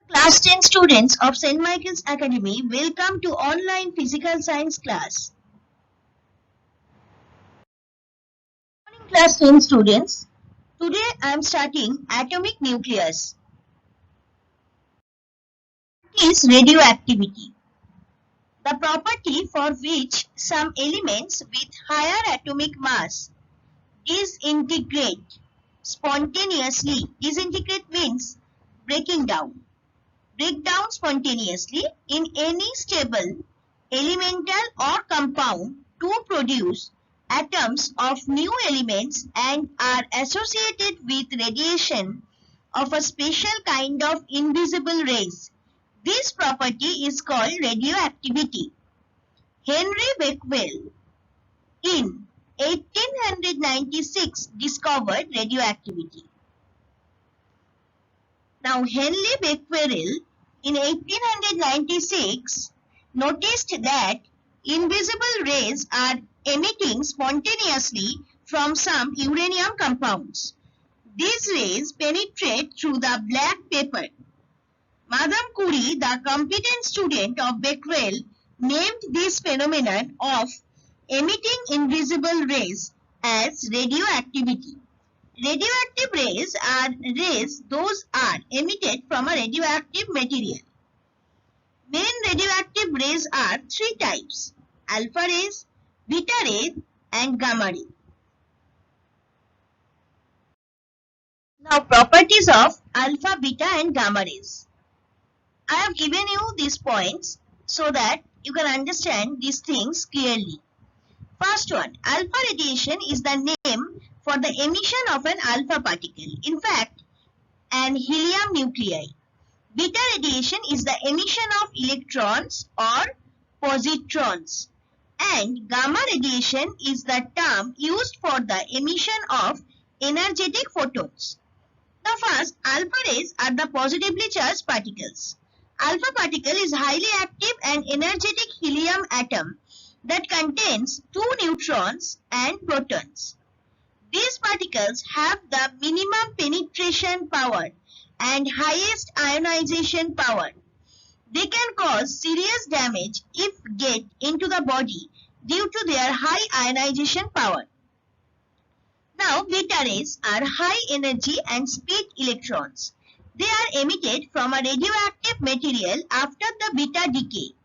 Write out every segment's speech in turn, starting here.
Class 10 students of St. Michael's Academy, welcome to online physical science class. Good morning, class 10 students. Today I am starting atomic nucleus. What is radioactivity? The property for which some elements with higher atomic mass disintegrate spontaneously. Disintegrate means breaking down. Break down spontaneously in any stable, elemental or compound to produce atoms of new elements and are associated with radiation of a special kind of invisible rays. This property is called radioactivity. Henry Becquerel in 1896 discovered radioactivity. Now, Henry Becquerel in 1896 noticed that invisible rays are emitting spontaneously from some uranium compounds. These rays penetrate through the black paper. Madame Curie, the competent student of Becquerel, named this phenomenon of emitting invisible rays as radioactivity. Radioactive rays are rays those are emitted from a radioactive material. Main radioactive rays are three types: alpha rays, beta rays and gamma rays. Now properties of alpha, beta and gamma rays. I have given you these points so that you can understand these things clearly. First one, alpha radiation is the name for the emission of an alpha particle. In fact, an helium nuclei. Beta radiation is the emission of electrons or positrons. And gamma radiation is the term used for the emission of energetic photons. Now first, alpha rays are the positively charged particles. Alpha particle is highly active and energetic helium atom that contains two neutrons and protons. These particles have the minimum penetration power and highest ionization power. They can cause serious damage if get into the body due to their high ionization power. Now, beta rays are high energy and speed electrons. They are emitted from a radioactive material after the beta decay.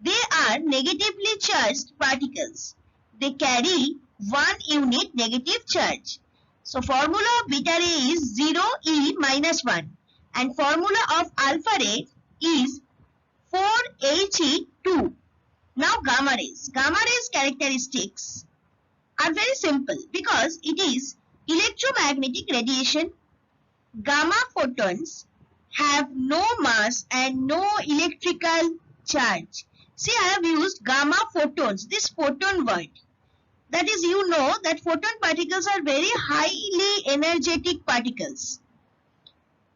They are negatively charged particles. They carry 1 unit negative charge. So formula of beta ray is 0 E minus 1 and formula of alpha ray is 4He2. Now gamma rays. Gamma rays characteristics are very simple because it is electromagnetic radiation. Gamma photons have no mass and no electrical charge. See, I have used gamma photons, this photon word. That is, you know that photon particles are very highly energetic particles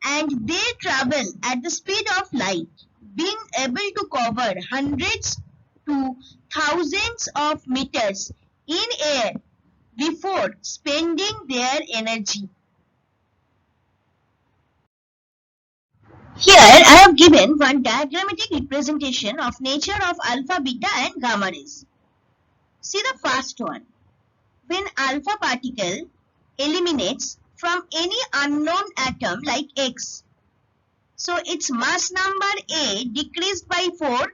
and they travel at the speed of light, being able to cover hundreds to thousands of meters in air before spending their energy. Here I have given one diagrammatic representation of nature of alpha, beta and gamma rays. See the first one. When alpha particle eliminates from any unknown atom like X, so its mass number A decreased by 4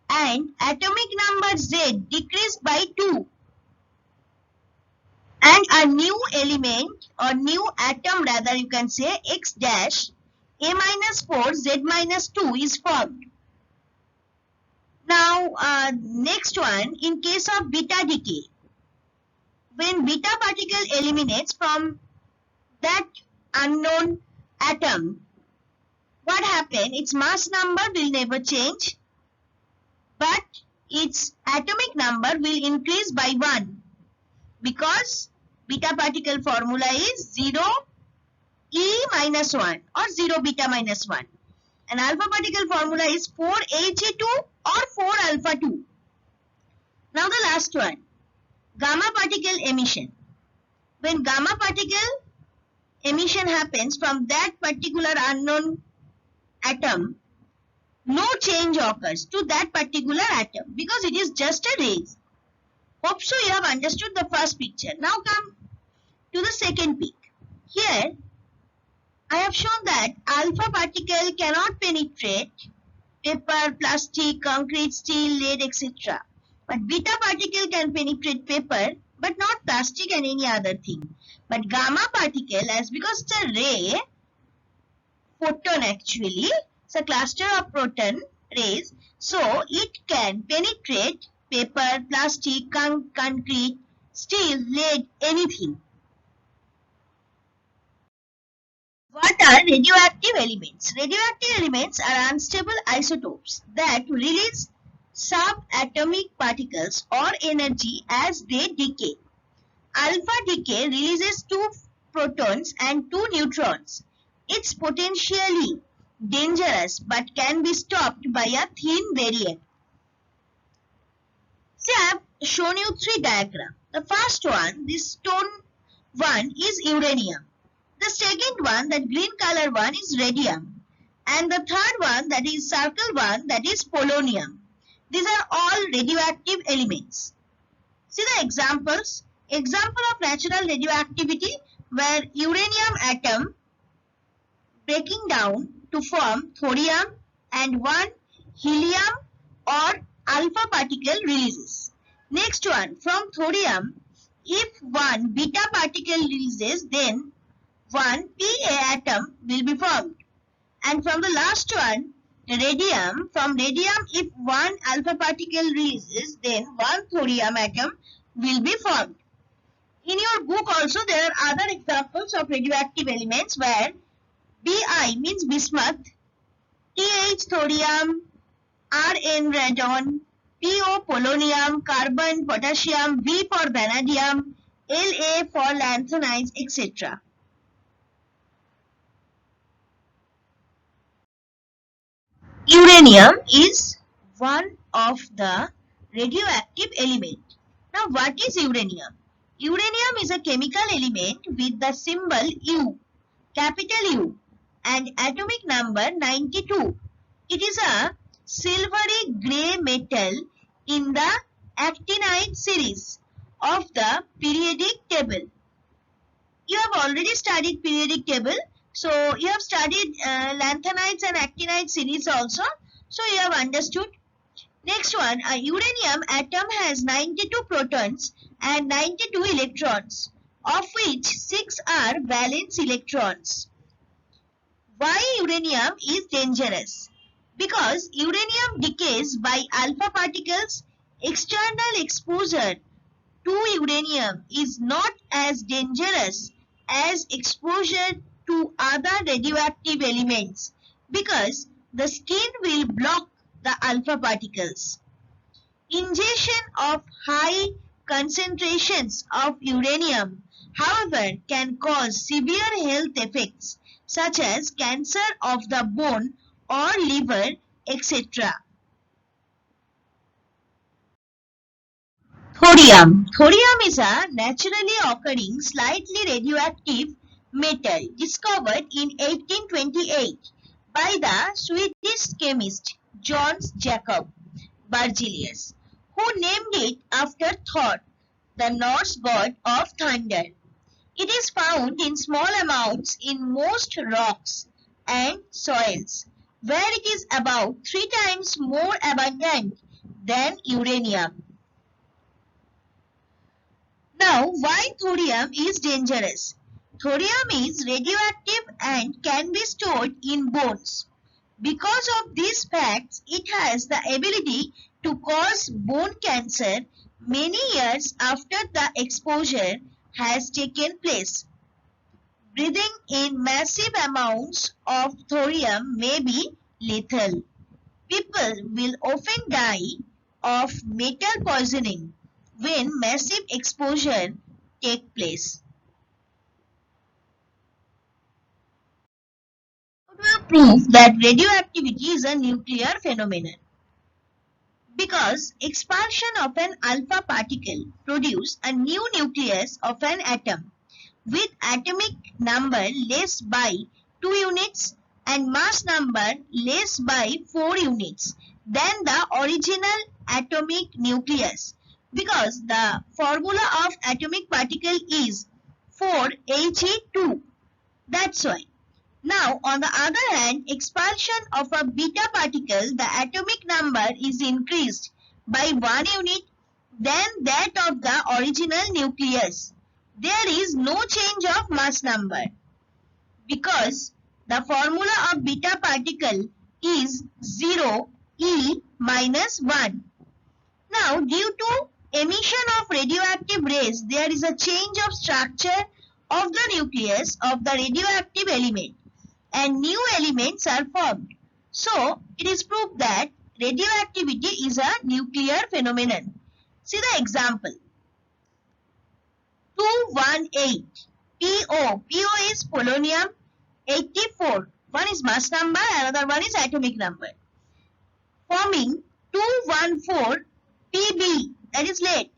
and atomic number Z decreased by 2. And a new element or new atom, rather you can say X dash A minus 4 Z minus 2 is formed. Now next one, in case of beta decay, when beta particle eliminates from that unknown atom, what happens? Its mass number will never change, but its atomic number will increase by 1 because beta particle formula is 0 E minus 1 or 0 beta minus 1. And alpha particle formula is 4He2 or 4 alpha 2. Now the last one, gamma particle emission. When gamma particle emission happens from that particular unknown atom, no change occurs to that particular atom because it is just a rays. Hope so you have understood the first picture. Now come to the second pic. Here I have shown that alpha particle cannot penetrate paper, plastic, concrete, steel, lead, etc. But beta particle can penetrate paper but not plastic and any other thing. But gamma particle, as because it's a ray, photon actually, it's a cluster of proton rays, so it can penetrate paper, plastic, concrete, steel, lead, anything. What are radioactive elements? Radioactive elements are unstable isotopes that release subatomic particles or energy as they decay. Alpha decay releases 2 protons and 2 neutrons. It's potentially dangerous but can be stopped by a thin barrier. See, I have shown you 3 diagrams. The first one, this stone one, is uranium. The second one, that green color one, is radium. And the third one, that is circle one, that is polonium. These are all radioactive elements. See the examples. Example of natural radioactivity where uranium atom breaking down to form thorium and one helium or alpha particle releases. Next one, from thorium, if one beta particle releases, then one Pa atom will be formed. And from the last one, radium, from radium, if one alpha particle releases, then one thorium atom will be formed. In your book also there are other examples of radioactive elements where Bi means bismuth, Th thorium, Rn radon, Po polonium, carbon, potassium, V for vanadium, La for lanthanides, etc. Uranium is one of the radioactive element. Now what is uranium? Uranium is a chemical element with the symbol U, capital U, and atomic number 92. It is a silvery grey metal in the actinide series of the periodic table. You have already studied periodic table. So you have studied lanthanides and actinide series also. So you have understood. Next one, a uranium atom has 92 protons and 92 electrons, of which 6 are valence electrons. Why uranium is dangerous? Because uranium decays by alpha particles. External exposure to uranium is not as dangerous as exposure to other radioactive elements because the skin will block the alpha particles. Ingestion of high concentrations of uranium, however, can cause severe health effects such as cancer of the bone or liver, etc. Thorium. Thorium is a naturally occurring slightly radioactive metal discovered in 1828 by the Swedish chemist Johannes Jacob Berzelius, who named it after Thor, the Norse god of thunder. It is found in small amounts in most rocks and soils, where it is about 3 times more abundant than uranium. Now, why thorium is dangerous? Thorium is radioactive and can be stored in bones. Because of these facts, it has the ability to cause bone cancer many years after the exposure has taken place. Breathing in massive amounts of thorium may be lethal. People will often die of metal poisoning when massive exposure takes place. How do you prove that radioactivity is a nuclear phenomenon? Because expulsion of an alpha particle produces a new nucleus of an atom with atomic number less by 2 units and mass number less by 4 units than the original atomic nucleus, because the formula of atomic particle is 4He2. That's why. Now, on the other hand, expulsion of a beta particle, the atomic number is increased by 1 unit than that of the original nucleus. There is no change of mass number because the formula of beta particle is 0 E minus 1. Now, due to emission of radioactive rays, there is a change of structure of the nucleus of the radioactive element and new elements are formed. So, it is proved that radioactivity is a nuclear phenomenon. See the example. 218 PO. PO is polonium 84. One is mass number, another one is atomic number. Forming 214 PB, that is lead,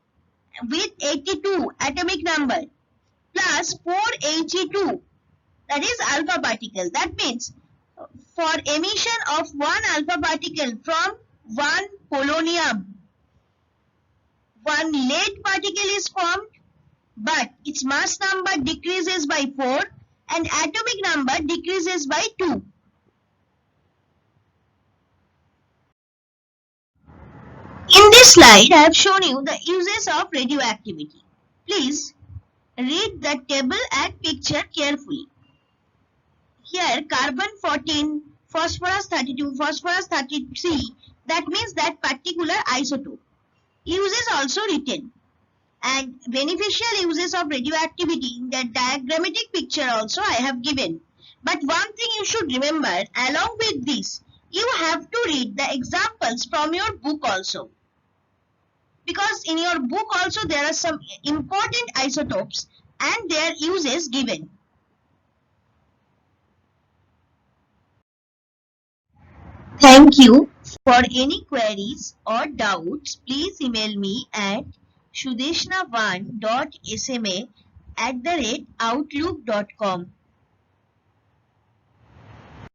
with 82 atomic number plus 4He2, that is alpha particle. That means for emission of one alpha particle from one polonium, one lead particle is formed, but its mass number decreases by 4 and atomic number decreases by 2. In this slide, I have shown you the uses of radioactivity. Please read the table and picture carefully. Here, carbon 14, phosphorus 32, phosphorus 33, that means that particular isotope. Uses also written. And beneficial uses of radioactivity in the diagrammatic picture also I have given. But one thing you should remember, along with this, you have to read the examples from your book also. Because in your book also there are some important isotopes and their uses given. Thank you. For any queries or doubts, please email me at shudeshna1.sma@outlook.com.